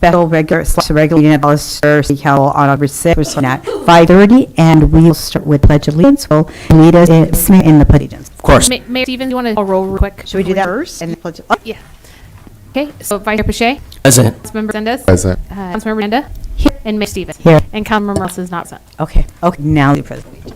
special regular meeting of Hollister City Council on October 6th at 5:30, and we will start with Pledge of Allegiance. Will lead us in the Pledge of Allegiance. Of course. Mayor Stevens, you want to roll real quick? Should we do that first? And the Pledge of Yeah. Okay, so Vice Chair Pache, Present. Councilmember Sendes, Present. Councilmember Miranda, Here. and Mayor Stevens. Here. And Councilmember Morales is not present. Okay, now the President.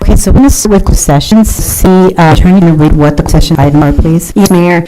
Okay, so we're going to start with sessions. See, attorney, can you read what the session items are, please? Yes, Mayor.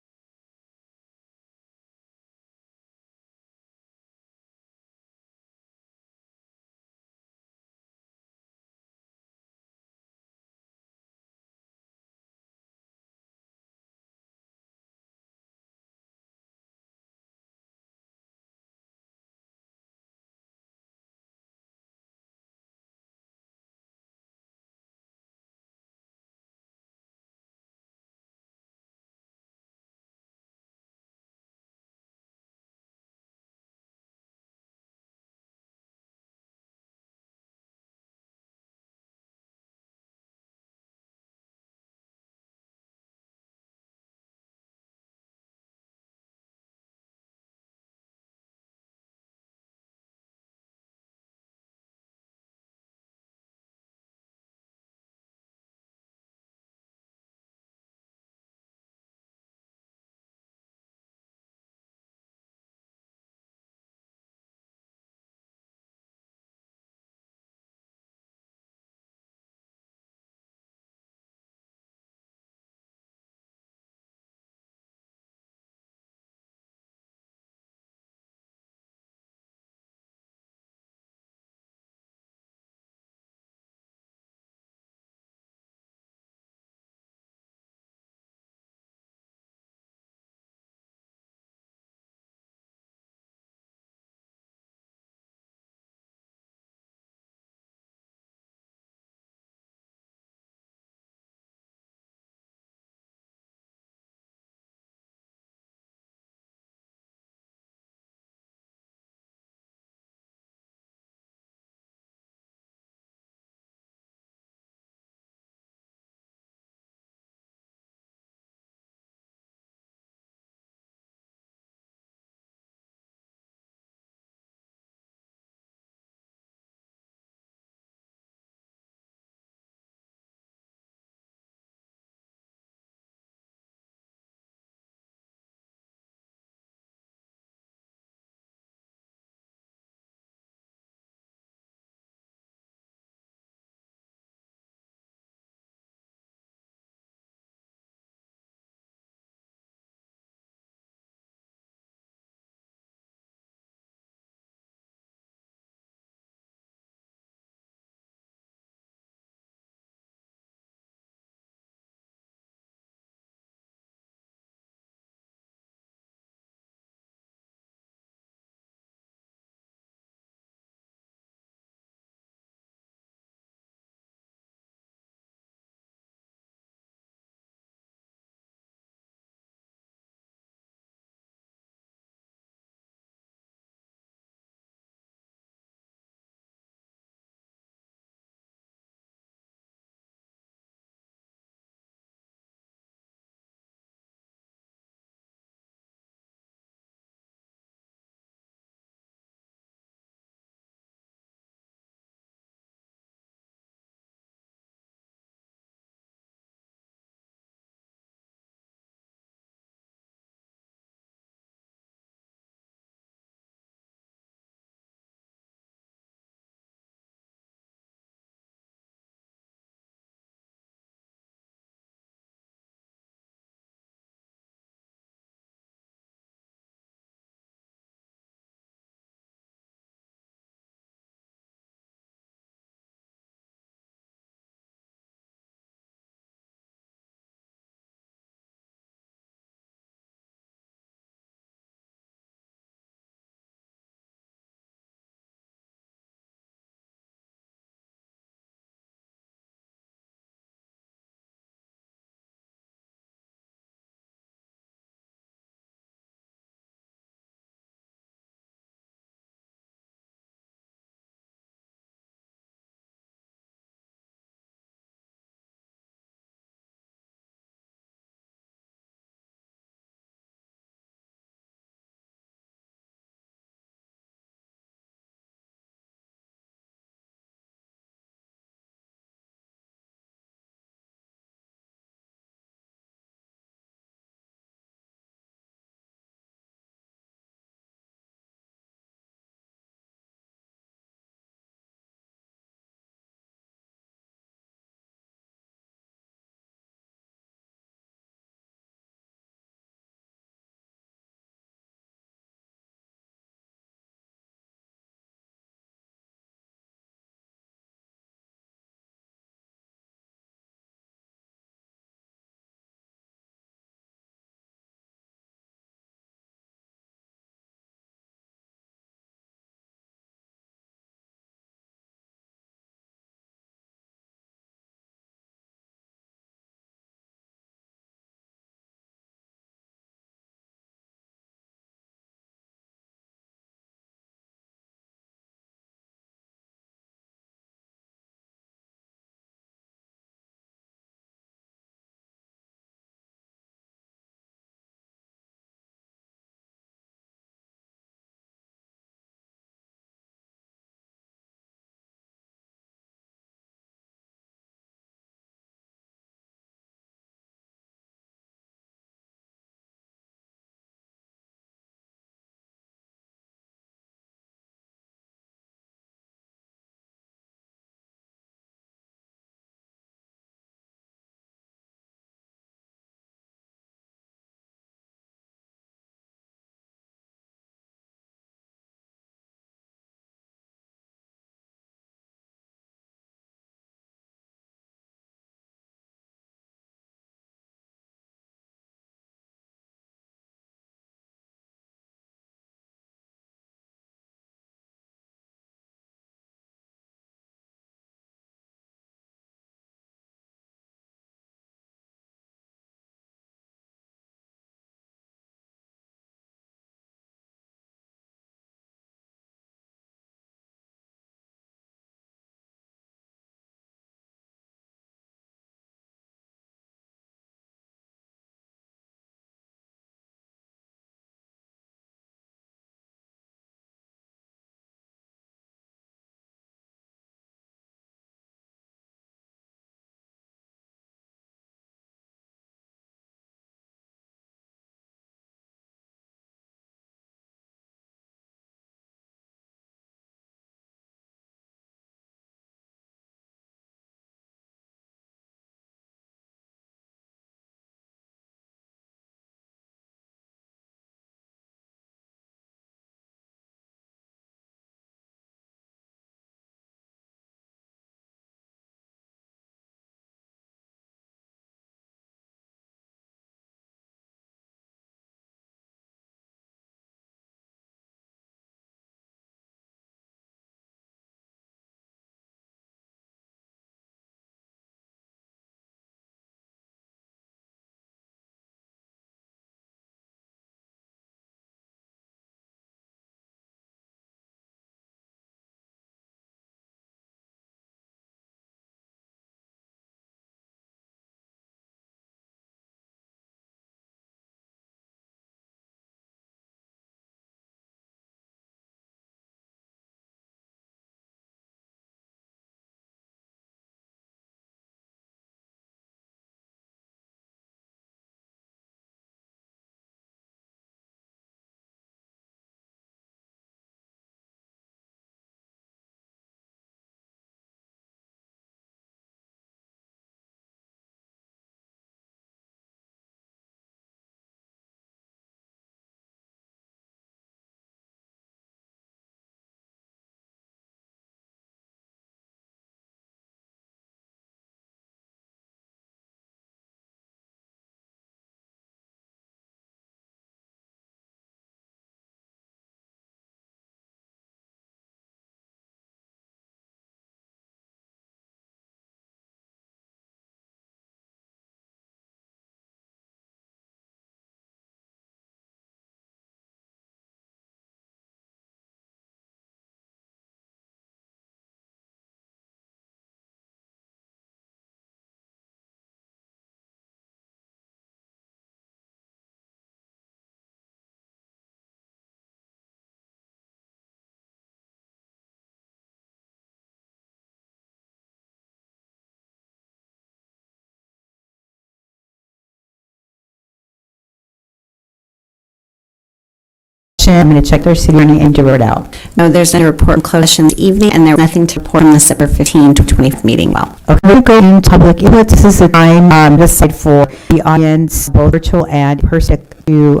session. I'm going to check their city attorney and give it out. No, there's no report in closed session this evening, and there's nothing to report from the September 15, 2025 meeting. Well, Okay, we're going to public input. This is the time decided for the audience, both virtual and person, to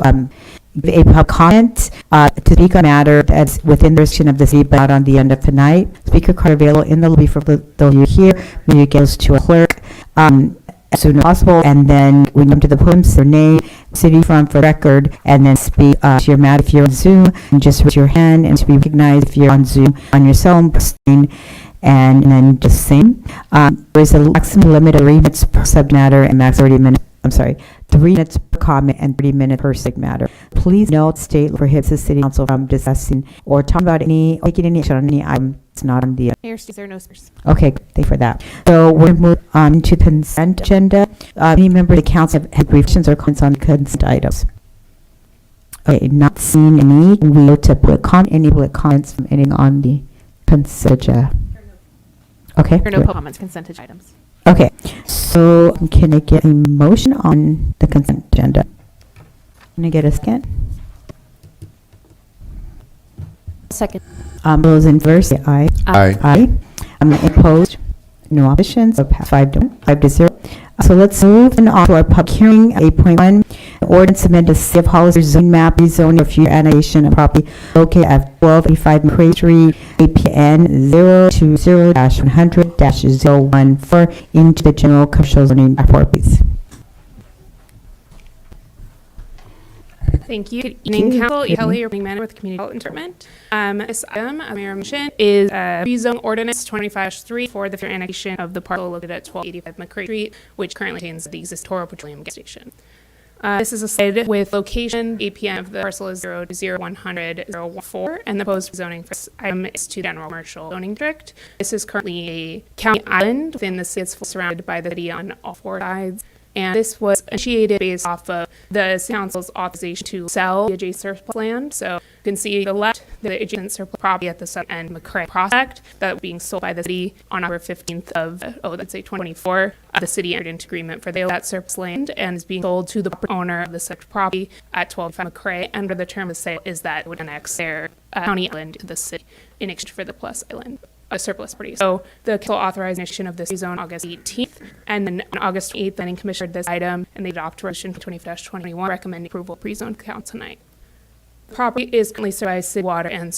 give a public comment to speak on a matter that's within the jurisdiction of the city, but not on the end of the night. Speaker card available in the lobby for those of you here. Maybe it goes to a clerk as soon as possible, and then when you come to the podium, say your name, city from for record, and then speak to your matter. If you're on Zoom, and just raise your hand and to be recognized. If you're on Zoom on your cell phone, and then just sing. There's a maximum limit of 3 minutes per subject matter and max 30 minutes. 3 minutes per comment and 30 minutes per subject matter. Please note, state prohibits the city council from discussing or talking about taking any action on any item that's not on the. Mayor, is there no speakers? Okay, thank you for that. So we're going to move on to the consent agenda. Any member of the council have brief questions or comments on the consent items? Okay, not seeing any. We go to public comment. Any public comments from anything on the consent agenda? Okay. There are no good. public comments, consent items. Okay, so can I get a motion on the consent agenda? Can I get a second? Second. Those in favor say aye. Aye. Aye. Opposed? No opposition, so pass 5-0. So let's move on to our public hearing, 8.1. Ordinance amend the City of Hollister zone map rezoning of future annexation of property located at 1285 McCray Street, APN 020-100-014 into the general commercial zoning report, please. Thank you. Good evening, Council. Good Kelly, evening. your meeting manager with Community Development Department. This item, Mayor Mission, is rezone ordinance 25-3 for the future annexation of the parcel located at 1285 McCray Street, which currently contains the existing Toro Petroleum gas station. This is a site with location. APN of the parcel is 0-100-014, and the proposed zoning for this item is to general commercial zoning district. This is currently a county island within the city. It's surrounded by the city on all 4 sides. And this was initiated based off of the City Council's authorization to sell the adjacent surplus land. So you can see to the left the adjacent surplus property at the southern end McCray project that was being sold by the city on October 15th of, 2024. The city entered into agreement for the sale of that surplus land and is being sold to the owner of the such property at 12 McCray. Under the term of the sale is that it would annex their county island to the city in exchange for the plus island. A surplus property. So the council authorized initiation of this rezone August 18th, and then on August 8th, the planning commission heard this item, and they adopted resolution 20-21 recommending approval of rezone to council tonight. The property is currently served by city water and a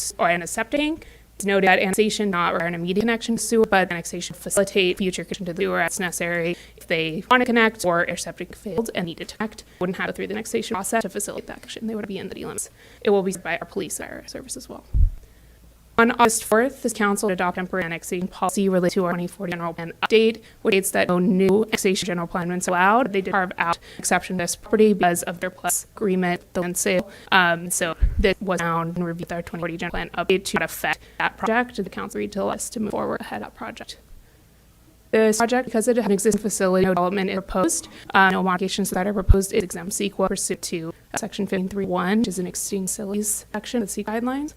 septic tank. It's noted that annexation not require an immediate connection to sewer, but annexation facilitate future connection to the sewer as necessary if they want to connect or if septic failed and needed to connect. Wouldn't have to go through the annexation process to facilitate that connection. They would be in the limits. It will be served by our police service as well. On August 4th, this council adopted temporary annexation policy related to our 2040 general plan update, which states that no new annexation general plan is allowed. They did carve out exception to this property because of their plus agreement, the land sale. So this was found and reviewed our 2040 general plan update to affect that project. The council agreed to us to move forward ahead of that project. This project, because it had an existing facility, no development is proposed. No modifications that are proposed is exempt CEQA pursuant to section 15.3.1, which is an existing facilities section of the CEQA guidelines.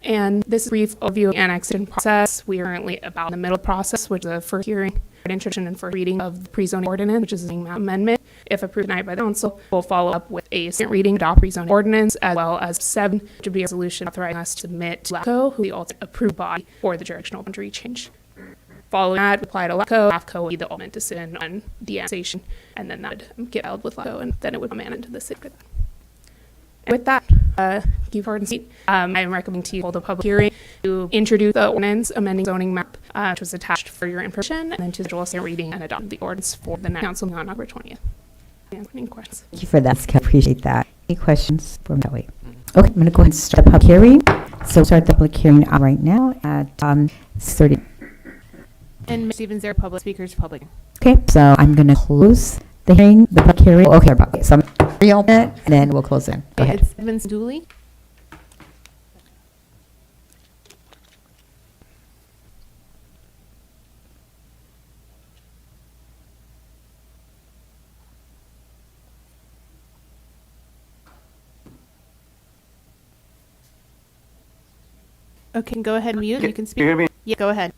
And this brief overview of the annexation process. We are currently about in the middle process, which is the first hearing, introduction and first reading of the pre-zoning ordinance, which is a map amendment. If approved tonight by the council, we'll follow up with a second reading, adopt pre-zoning ordinance, as well as 7, which would be a resolution authorizing us to submit to LAFCO, who the ultimate approved body for the jurisdictional boundary change. Following that, apply to LAFCO. LAFCO will be the ultimate decision on the annexation, and then that would get filed with LAFCO, and then it would come into the city. With that, keep forward and seat. I am recommending to you hold a public hearing to introduce the ordinance amending zoning map, which was attached for your information, and then to schedule a second reading and adopt the ordinance for the next council meeting on October 20th. Any questions? Thank you for that, Scott. Appreciate that. Any questions from Kelly? Okay, I'm going to go ahead and start the public hearing. So we'll start the public hearing right now at 30. And Ms. Stevens, there are public speakers, public. Okay, so I'm going to close the hearing, the public hearing. Okay, so I'm going to reopen it, and then we'll close it. Go ahead. It's Evans Dooley. Okay, go ahead and mute. You can speak. You hear me? Yeah, go ahead.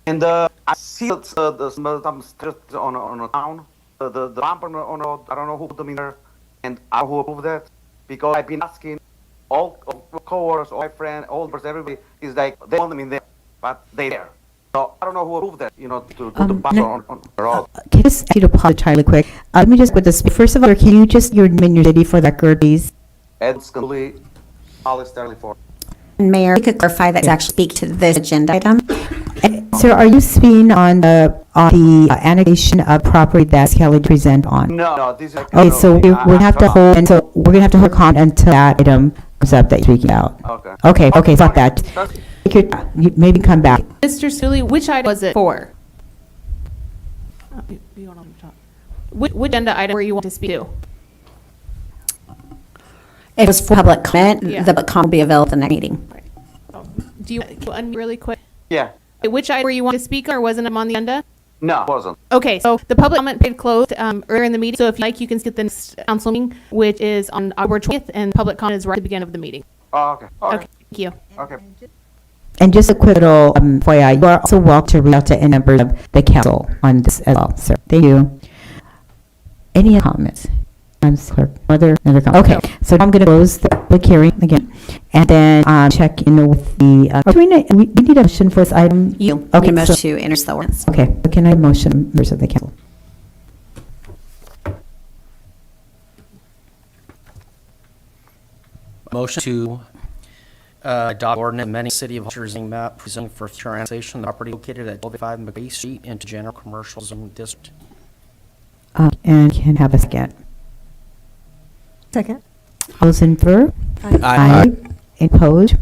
And I see some street on a town. The ramp on the I don't know who put them in there, and I who approved that because I've been asking all coworkers, all my friends, all members, everybody is like they want them in there, but they there. So I don't know who approved that, to put the bus on the road. Can I just ask you to pause entirely quick? Let me just put this, first of all, can you just, your name and your city for the record, please? Ed Scully, Hollister, California. Mayor, you could clarify that to actually speak to this agenda item. Sir, are you speaking on the annexation of property that Kelly present on? No, this is. Okay, so we have to hold, and so we're gonna have to hold comment until that item comes up that you're speaking about. Okay. Okay, fuck that. You maybe come back. Mr. Sully, which item was it for? You don't know what I'm talking- Which agenda item were you want to speak to? It was for public comment. Yeah. The public comment will be available at the next meeting. Do you unmute really quick? Yeah. Which item were you want to speak on, or wasn't it on the agenda? No, it wasn't. Okay, so the public comment period closed earlier in the meeting, so if you like, you can skip the next council meeting, which is on October 20th, and public comment is right at the beginning of the meeting. Oh, okay. Okay, thank you. Okay. And just a quick little FYI, you are also welcome to reach out to any members of the council on this as well, sir. Thank you. Any comments? Clerk, another comment? Okay, so I'm going to close the public hearing again, and then check in with the, we need a motion for this item? You Okay, need a motion so- to enter the ordinance. Okay, can I motion members of the council? Motion to adopt ordinance amending City of Hollister zoning map presenting for future annexation of the property located at 1285 McGree Street into general commercial zone district. And can have a second. Second. All those in favor? Aye. Opposed?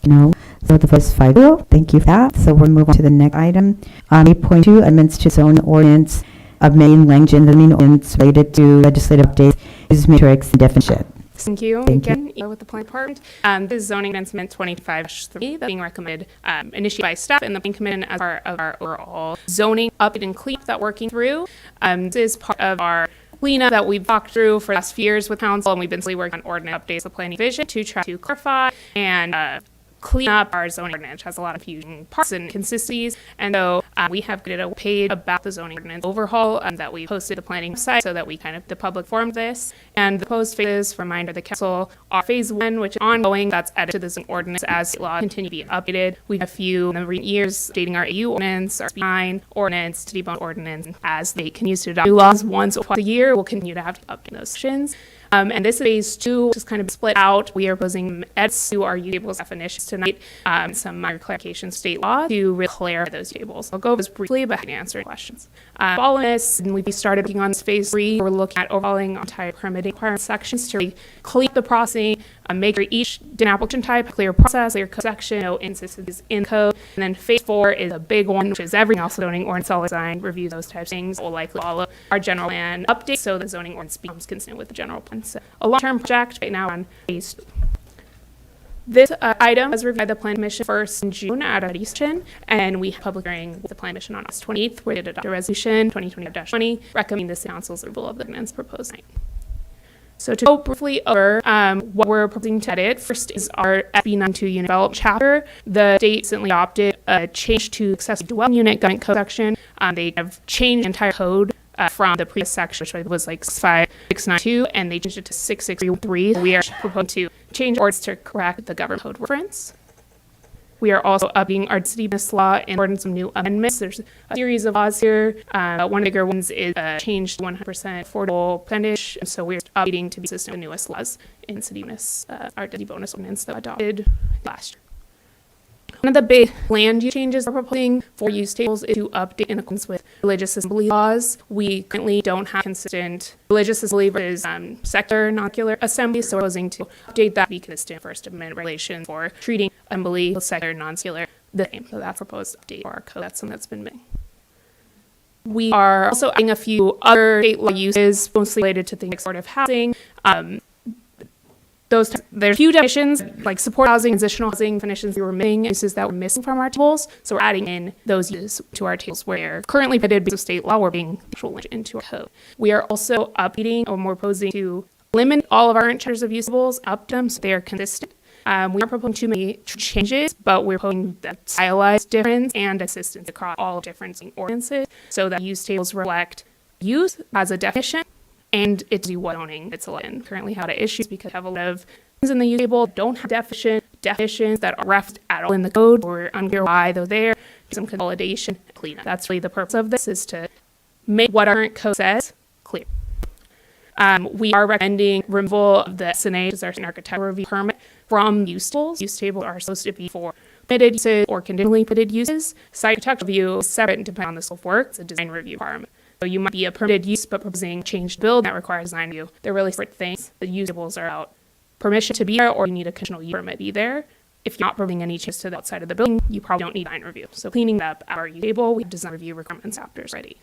No. So the vote is 5-0. Thank you for that. So we'll move on to the next item. 8.2, amendments to zone ordinance of main language and zoning ordinance related to legislative updates, use matrix and definition. Thank you. Thank you. Again, with the planning department. This is zoning amendment 25-3 that's being recommended, initiated by staff and the planning commission as part of our overall zoning update and cleanup that we're working through. This is part of our cleanup that we've walked through for the last few years with council, and we've been slowly working on ordinance updates of planning vision to try to clarify and clean up our zoning ordinance. It has a lot of fusion parts and consistencies, and so we have created a page about the zoning ordinance overhaul that we posted to the planning site so that we kind of the public formed this. And the proposed phases, reminder the council, are phase 1, which is ongoing. That's added to the zoning ordinance as state law continue to be updated. We have a few in the recent years dating our AU ordinance, our SB9 ordinance, city bond ordinance. As they continue to adopt new laws once or twice a year, we'll continue to have to update those sections. And this is phase 2, which is kind of split out. We are proposing edits to our tables definitions tonight, some minor clarification state law to really clarify those tables. I'll go over this briefly, but I can answer questions. Following this, and we started working on phase 3. We're looking at overhauling entire permitting requirement sections to really clean up the processing, make sure each different application type a clear process, clear code section, no instances in code. And then phase 4 is a big one, which is everything else zoning ordinance, all design, review those types of things. Will likely follow our general plan update so the zoning ordinance becomes consistent with the general plan. So a long-term project right now on phase 2. This item was reviewed by the Plan Commission first in June at a session, and we had a public hearing with the Plan Commission on August 28th, where they adopted a resolution 2020-20, recommending the council's approval of the ordinance proposed tonight. So to go briefly over what we're proposing to edit, first is our SB92 unit development chapter. The state recently adopted a change to accessory dwelling unit government code section. They have changed the entire code from the previous section, which was like 65692, and they changed it to 6633. We are proposing to change orders to correct the government code reference. We are also updating our city business law and ordinance some new amendments. There's a series of laws here. One of the bigger ones is changed 100% affordable percentage. And so we're updating to be consistent with the newest laws in city business, our city bonus ordinance that we adopted last year. One of the big land use changes we're proposing for use tables is to update in accordance with religious assembly laws. We currently don't have consistent religious assembly versus secular, non-secular assembly, so we're proposing to update that to be consistent First Amendment regulations for treating assembly, secular, non-secular, the same. So that's proposed update for our code. That's something that's been made. We are also adding a few other state law uses, mostly related to things like supportive housing. There's a few definitions, like support housing, transitional housing definitions we were missing, uses that were missing from our tables. So we're adding in those uses to our tables where they're currently permitted because of state law, we're being actual into our code. We are also updating, or more proposing to limit all of our current chapters of usables, up them so they are consistent. We aren't proposing too many changes, but we're proposing that stylized difference and assistance across all different ordinances so that use tables reflect use as a definition and it's what zoning it's in. Currently have issues because we have a lot of things in the use table don't have definitions that are referenced at all in the code or unclear why they're there. Some consolidation, cleanup. That's really the purpose of this, is to make what our current code says clear. We are recommending removal of the SNA, which is our architectural review permit, from use tables. Use tables are supposed to be for permitted uses or conditionally permitted uses. Site architectural review is separate and depending on the scope of work. It's a design review requirement. So you might be a permitted use but proposing change to build that requires design review. They're really separate things. The use tables are about permission to be there, or you need a conditional use permit to be there. If you're not proposing any changes to the outside of the building, you probably don't need design review. So cleaning up our use table, we have design review requirements chapters ready.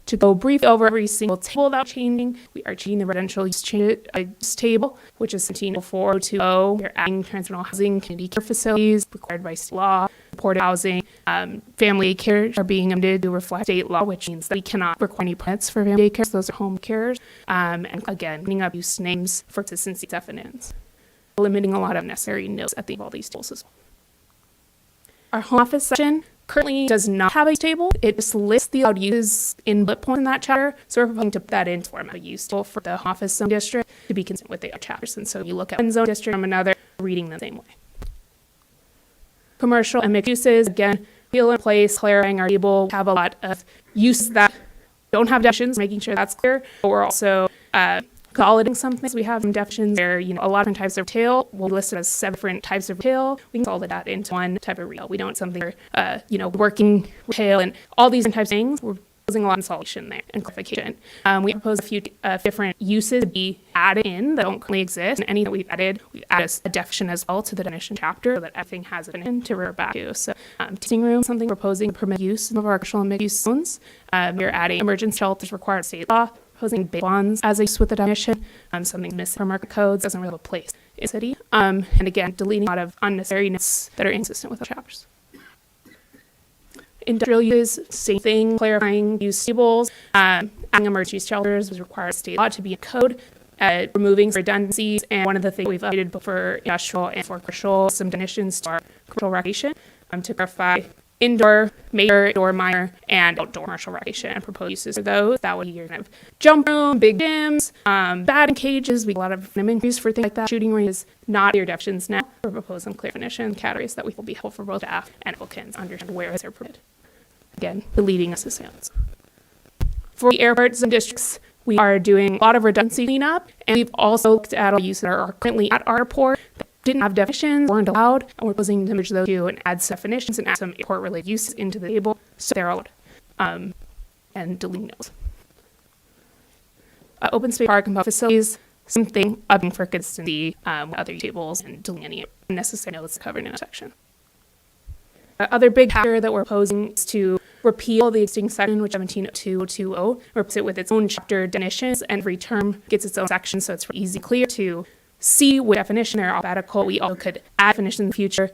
To go briefly over every single table that we're changing, we are changing the residential use table, which is 1704-020. We're adding transitional housing, community care facilities required by state law, supported housing, family care are being amended to reflect state law, which means that we cannot require any permits for family care. So those are home cares. And again, cleaning up use names for consistency definitions, limiting a lot of necessary notes at the end of all these tables as well. Our home office section currently does not have a table. It just lists the allowed uses in bullet points in that chapter. So we're proposing to put that into format of use table for the home office zone district to be consistent with the other chapters. And so you look at one zone district from another, reading the same way. Commercial and mixed uses, again, feel in place, clarifying our table. We have a lot of uses that don't have definitions, making sure that's clear. But we're also consolidating some things. We have some definitions where, a lot of different types of retail. We'll list it as 7 different types of retail. We can consolidate that into one type of retail. We don't something where, working retail and all these different types of things. We're proposing a lot of consolidation there and clarification. We propose a few different uses to be added in that don't currently exist. And any that we've added a definition as well to the definition chapter so that everything has a definition to revert back to. So tasting room, something proposing permit use of our commercial and mixed use zones. We're adding emergency shelters required state law. Proposing big bonds as a use with the definition, something missing from our codes, doesn't really have a place in the city. And again, deleting a lot of unnecessariness that are inconsistent with the chapters. Industrial uses, same thing, clarifying use tables, adding emergency shelters was required state law to be in code, removing redundancies, and one of the things we've updated for industrial and for commercial, some definitions to our commercial recreation to clarify indoor, major, indoor, minor, and outdoor commercial recreation and proposed uses for those. That would be your kind of jump room, big gyms, batting cages. We have a lot of increase for things like that. Shooting ranges, not your definitions now. We're proposing clear definition categories that will be helpful for both staff and applicants to understand where is their permit. Again, deleting assistance. For the airports and districts, we are doing a lot of redundancy cleanup, and we've also looked at all uses that are currently at our airport didn't have definitions, weren't allowed, and we're proposing to merge those two and add some definitions and add some airport-related uses into the table so they're allowed, and deleting those. Open space park and public facilities, same thing, upping for consistency with other tables and deleting any unnecessary notes covered in a section. Other big factor that we're proposing is to repeal the existing section, which 170220, replace it with its own chapter definitions, and every term gets its own section, so it's easy, clear to see what definition they're alphabetical. We also could add definition in the future,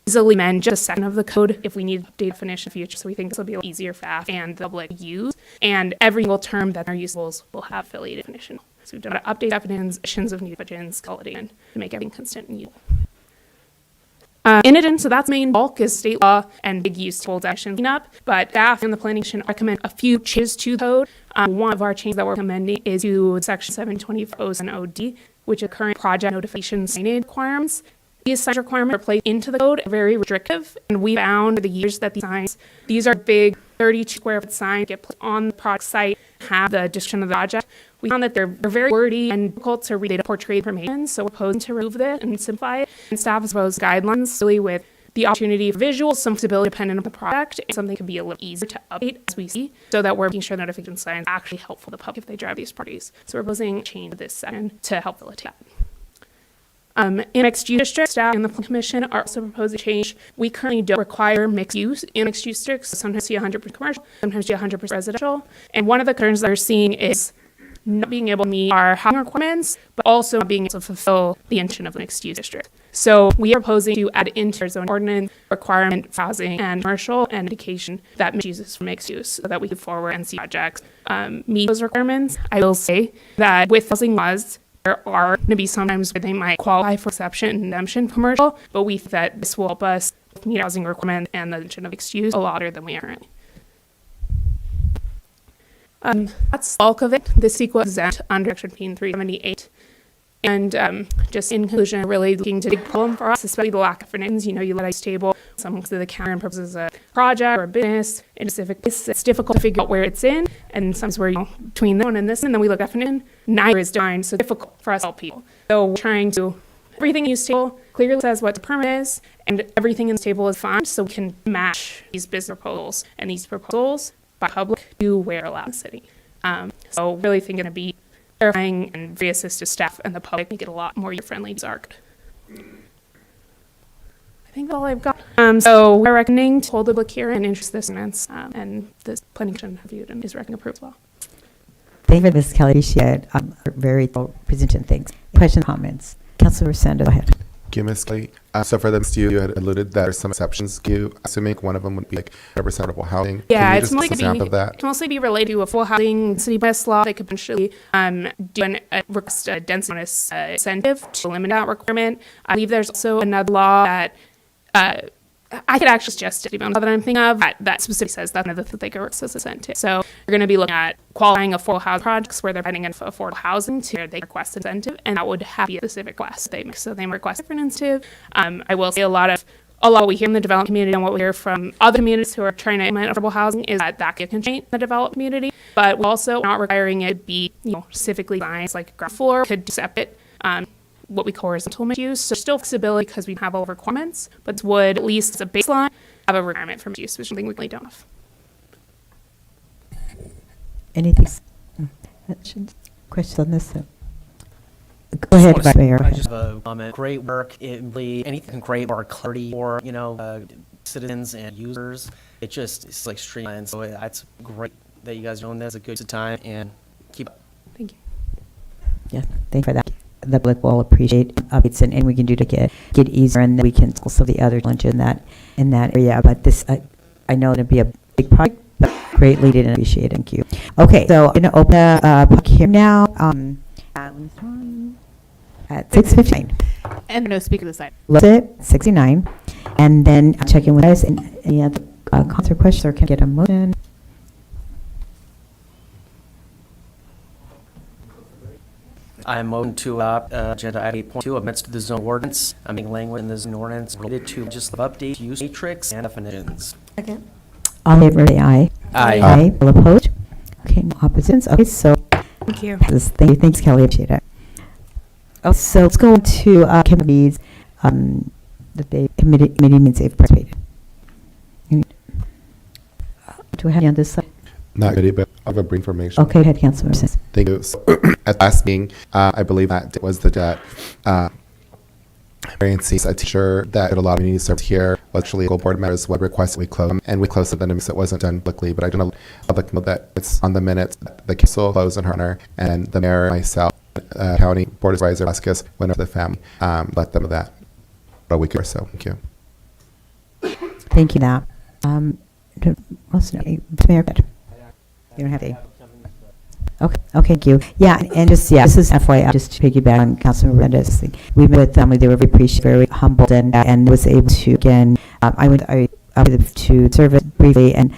easily amend just a section of the code if we need to update definition in the future. So we think this will be a little easier for staff and the public to use. And every single term that are usables will have affiliated definition. So we've done to update definitions of new definitions, consolidation to make everything consistent and usable. In addition, so that's main bulk is state law and big use tables action cleanup, but staff and the planning commission recommend a few changes to the code. One of our changes that we're recommending is to section 724 OD, which is current project notification signage requirements. These signage requirements are placed into the code, very restrictive, and we found over the years that these are big 32 square foot signs get put on the project site, have the description of the project. We found that they're very wordy and difficult to read, to portray information, so we're proposing to remove this and simplify it. And staff has proposed guidelines really with the opportunity for visuals, some flexibility dependent on the project, and something could be a little easier to update as we see, so that we're making sure notification signs are actually helpful to the public if they drive these parties. So we're proposing change this section to help facilitate that. In mixed use districts, staff and the planning commission are also proposing change. We currently don't require mixed use in mixed use districts. So sometimes you see 100% commercial, sometimes you see 100% residential. And one of the concerns that we're seeing is not being able to meet our housing requirements, but also not being able to fulfill the intention of the mixed use district. So we are proposing to add into our zone ordinance requirement for housing and commercial and indication that mixed use is for mixed use, so that we can forward and see projects meet those requirements. I will say that with housing laws, there are going to be sometimes where they might qualify for exception and exemption commercial, but we think that this will help us meet housing requirement and the intention of mixed use a lot better than we are currently. That's the bulk of it. The sequel is exempt under Section 378. And just in conclusion, really looking to a big problem for us, especially the lack of finance. You know, you let ice table, someone comes to the counter and proposes a project or a business in a specific place. It's difficult to figure out where it's in, and sometimes we're between this one and this, and then we look at definition. Neither is defined, so it's difficult for us to help people. So we're trying to, everything in this table clearly says what the permit is, and everything in this table is fine, so we can match these business proposals and these proposals by public to where allowed in the city. So really thinking to be clarifying and very assist to staff and the public make it a lot more user-friendly to ARC. I think that's all I've got. So we're recommending to hold the public hearing and introduce this ordinance, and the planning commission reviewed and is recommending approval as well. Thank you, Ms. Kelly. Appreciate very thorough presentation. Thanks. Questions, comments? Councilor Sanders, go ahead. Thank you, Ms. Kelly. So for this, you had alluded that there's some exceptions. You assuming one of them would be like representable housing. Yeah, Can you it's just mostly give us an example of that? it's mostly be related to a full housing city best law. They could potentially do request a density bonus incentive to eliminate that requirement. I believe there's also another law that I could actually suggest it, even that I'm thinking of, that specifically says that's another that they could request as a incentive. So we're going to be looking at qualifying affordable housing projects where they're heading in for affordable housing to where they request an incentive, and that would have to be a specific request they make. So they might request a different incentive. I will say a lot of what we hear in the development community and what we hear from other communities who are trying to implement affordable housing is that can be a constraint in the developed community, but we're also not requiring it to be, specifically designed like ground floor, could accept it. What we call horizontal mixed use. So still flexibility because we have all the requirements, but would, at least as a baseline, have a requirement for mixed use, which is something we really don't have. Anything? Questions on this? Go ahead, Vice Mayor. I just have a comment. Great work. It really, anything great or clarity for, citizens and users. It's like streamlined. So it's great that you guys are doing this. It's a good use of time, and keep up. Thank you. Yeah, thank you for that. The public will appreciate updates and we can do to get easier, and then we can also the other challenges in that area. But this, I know it'll be a big project, but greatly did appreciate it. Thank you. Okay, so I'm going to open a public hearing now at 6:59. And no speaker this side. Let's it 69, and then I'll check in with us and any other comments or questions, or can I get a motion. I motion to adopt agenda item 8.2 amendments to the zone ordinance, amending language in the zone ordinance related to legislative updates, use matrix, and definitions. Second. All in favor, say aye. Aye. All opposed? Okay, no oppositions. Okay, so Thank you. thank you. Thanks, Kelly. Appreciate it. Oh, so let's go to committees that they committee meetings they've participated. Do we have any on this side? Not really, but I have a brief information. Okay, head Councilor Sims. Thank you. So, at last meeting, I believe that was the debt. Variances, a teacher that a lot of community served here was actually legal board members would request we close them, and we closed the because it wasn't done publicly. But I don't know public know that it's on the minutes. The council closed in her honor, and the mayor, myself, county board supervisor Vasquez went over the family, let them know that about a week or so. Thank you. Thank you. That. Mayor, you don't have to. Okay, thank you. Yeah, and just, this is FYI, just to piggyback on Councilman Miranda's thing. We met with them, they were very humbled and was able to, again, I went to service briefly and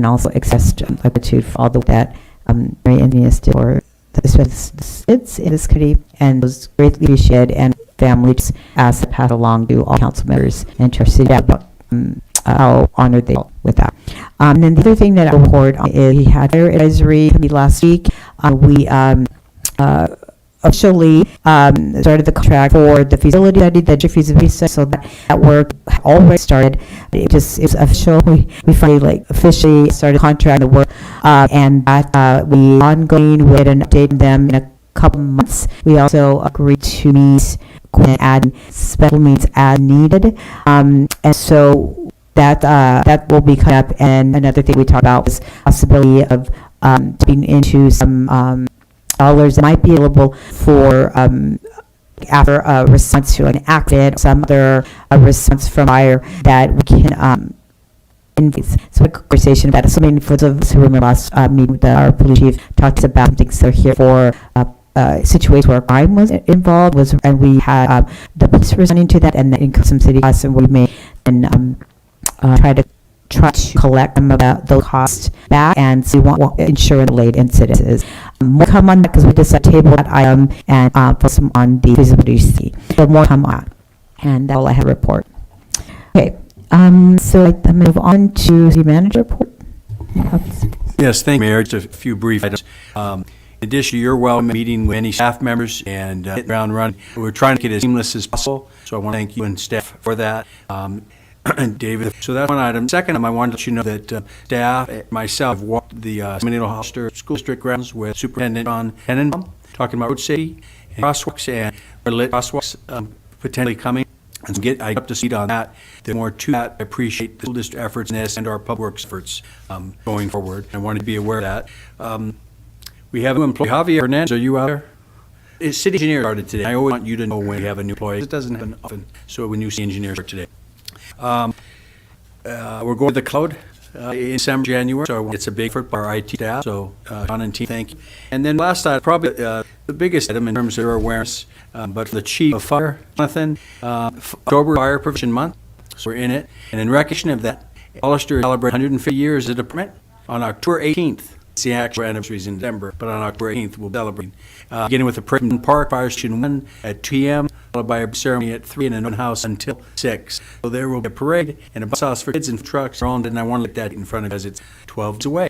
also expressed gratitude for all the work that Mary Anthony's did for the kids in this committee, and was greatly appreciated, and families asked to pass along to all council members and to our city about how honored they are with that. And then the other thing that I report on is we had our advisory committee last week. We officially started the contract for the feasibility study, the feasibility study, so that work already started. It was official. We finally officially started contracting the work, and that we ongoing with an update on them in a couple months. We also agreed to meet and add special meetings as needed, and so that will be coming up. And another thing we talked about was possibility of tapping into some dollars that might be available for after a response to an accident, some other response from fire that we can invest. So a conversation about it. So many for those who remember last meeting, our police chief talked about things that are here for situations where crime was involved, and we had the police responding to that, and that includes some city costs, and we may try to try to collect some of those costs back, and so we want to ensure the late incidents. More come on that because we decided to table that item and focus on the feasibility study. So more come on. And that's all I have to report. Okay, so I'm move on to the manager report. Yes, thank you, Mayor. Just a few brief items. In addition to your welcome meeting with any staff members and hit the ground running, we're trying to get it as seamless as possible. So I want to thank you and staff for that. And David, so that's one item. Second, I wanted to let you know that staff, myself, walked the San Benito Hollister School District grounds with Superintendent John Tenenbaum, talking about road safety and crosswalks and lit crosswalks potentially coming. And get I up to speed on that. There's more to that. I appreciate the school district efforts in this and our public works efforts going forward. I wanted to be aware of that. We have an employee, Javier Hernandez. Are you out there? City engineer started today. I always want you to know when you have a new employee. It doesn't happen often. So when you see engineers start today. We're going to the cloud in December, January. So it's a big effort by our IT staff. So John and team, thank you. And then last item, probably the biggest item in terms of our awareness, but for the chief of fire, Jonathan, October Fire Prevention Month. So we're in it. And in recognition of that, Hollister celebrates 150 years as a department on October 18th. It's the actual anniversary is in December, but on October 18th, we'll celebrate. Beginning with the Parade in Park, Fire Station 1 at 2 p.m., followed by a ceremony at 3 and an open house until 6. So there will be a parade and a bus house for kids and trucks around, and I want to let that in front of us. It's 12 days away.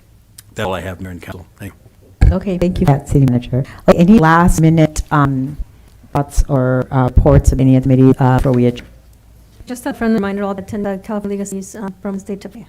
That's all I have, Mayor and Council. Thank you. Okay, thank you, City Manager. Any last minute thoughts or reports of any of the committee before we adjourn? Just a friendly reminder, all attend the California Legacies from State to Pay.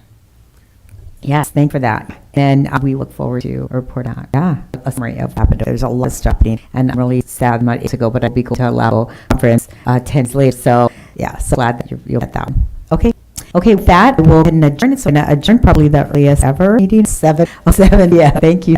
Yes, thank you for that. And we look forward to a report on, a summary of what happened. There's a lot of stuff happening, and I'm really sad not able to go, but I'll be going to a level conference 10 days later. So, yeah, so glad that you'll get that one. Okay. Okay, with that, we'll adjourn. It's going to adjourn probably the earliest ever meeting, 7:07. Yeah, thank you.